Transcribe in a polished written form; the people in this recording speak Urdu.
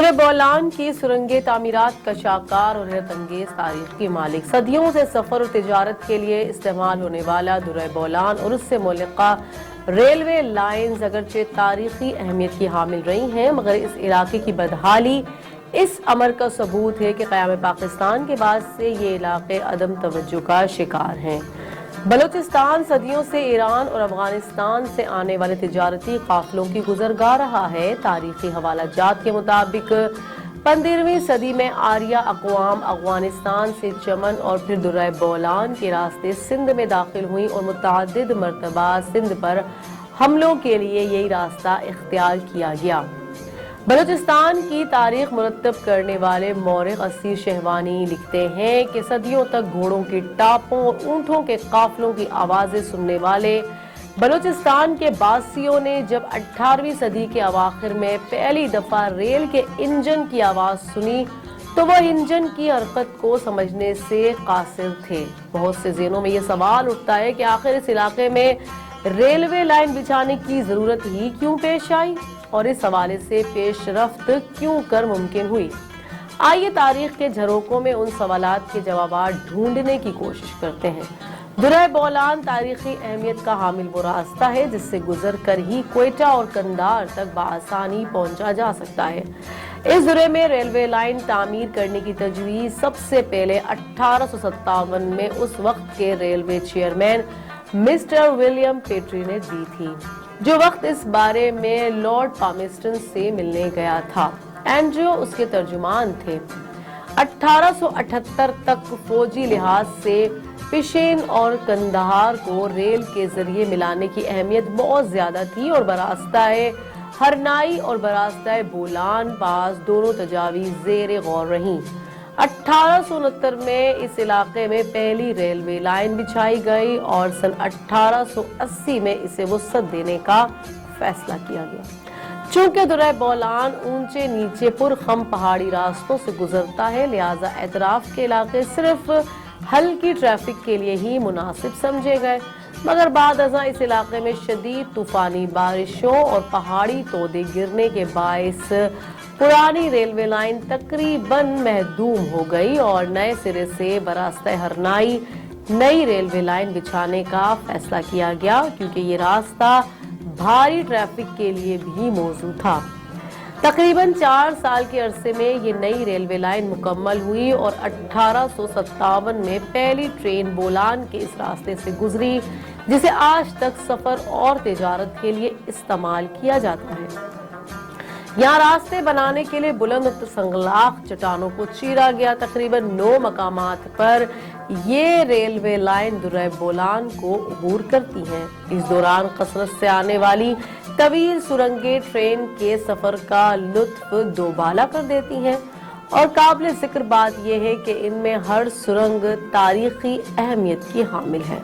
درہ بولان کی سرنگیں تعمیرات کا شاہکار اور حیرت انگیز تاریخ کی مالک، صدیوں سے سفر اور تجارت کے لیے استعمال ہونے والا درہ بولان اور اس سے متعلقہ ریلوے لائنز اگرچہ تاریخی اہمیت کی حامل رہی ہیں، مگر اس علاقے کی بدحالی اس امر کا ثبوت ہے کہ قیام پاکستان کے بعد سے یہ علاقے عدم توجہ کا شکار ہیں۔ بلوچستان صدیوں سے ایران اور افغانستان سے آنے والے تجارتی قافلوں کی گزرگاہ رہا ہے۔ تاریخی حوالہ جات کے مطابق 15ویں صدی میں آریہ اقوام افغانستان سے چمن اور پھر درہ بولان کے راستے سندھ میں داخل ہوئیں اور متعدد مرتبہ سندھ پر حملوں کے لیے یہی راستہ اختیار کیا گیا۔ بلوچستان کی تاریخ مرتب کرنے والے مورخ اسیر شہوانی لکھتے ہیں کہ صدیوں تک گھوڑوں کی ٹاپوں اور اونٹوں کے قافلوں کی آوازیں سننے والے بلوچستان کے باسیوں نے جب 18ویں صدی کے اواخر میں پہلی دفعہ ریل کے انجن کی آواز سنی تو وہ انجن کی حرکت کو سمجھنے سے قاصر تھے۔ بہت سے ذہنوں میں یہ سوال اٹھتا ہے کہ آخر اس علاقے میں ریلوے لائن بچھانے کی ضرورت ہی کیوں پیش آئی اور اس حوالے سے پیش رفت کیوں کر ممکن ہوئی۔ آئیے تاریخ کے جھروکوں میں ان سوالات کے جوابات ڈھونڈنے کی کوشش کرتے ہیں۔ درہ بولان تاریخی اہمیت کا حامل وہ راستہ ہے جس سے گزر کر ہی کوئٹہ اور قندھار تک بآسانی پہنچا جا سکتا ہے۔ اس درے میں ریلوے لائن تعمیر کرنے کی تجویز سب سے پہلے 1857 میں اس وقت کے ریلوے چیئرمین مسٹر ولیم پیٹری نے دی تھی، جو وقت اس بارے میں لارڈ پامسٹن سے ملنے گیا تھا۔ اینڈریو اس کے ترجمان تھے۔ 1878 تک فوجی لحاظ سے پشین اور قندھار کو ریل کے ذریعے ملانے کی اہمیت بہت زیادہ تھی اور براستہ ہرنائی اور براستہ بولان پاس دونوں تجاویز زیر غور رہیں۔ 1869 میں اس علاقے میں پہلی ریلوے لائن بچھائی گئی اور سن 1880 میں اسے وسعت دینے کا فیصلہ کیا گیا۔ چونکہ درہ بولان اونچے نیچے پرخم پہاڑی راستوں سے گزرتا ہے، لہٰذا اطراف کے علاقے صرف ہلکی ٹریفک کے لیے ہی مناسب سمجھے گئے، مگر بعد ازاں اس علاقے میں شدید طوفانی بارشوں اور پہاڑی تودے گرنے کے باعث پرانی ریلوے لائن تقریباً محدوم ہو گئی اور نئے سرے سے براستہ ہرنائی نئی ریلوے لائن بچھانے کا فیصلہ کیا گیا، کیونکہ یہ راستہ بھاری ٹریفک کے لیے بھی موزوں تھا۔ تقریباً 4 سال کے عرصے میں یہ نئی ریلوے لائن مکمل ہوئی اور 1857 میں پہلی ٹرین بولان کے اس راستے سے گزری، جسے آج تک سفر اور تجارت کے لیے استعمال کیا جاتا ہے۔ یہاں راستے بنانے کے لیے بلند اور سنگلاخ چٹانوں کو چیرا گیا۔ تقریباً 9 مقامات پر یہ ریلوے لائن درہ بولان کو عبور کرتی ہیں۔ اس دوران کثرت سے آنے والی طویل سرنگیں ٹرین کے سفر کا لطف دوبالا کر دیتی ہیں، اور قابل ذکر بات یہ ہے کہ ان میں ہر سرنگ تاریخی اہمیت کی حامل ہے۔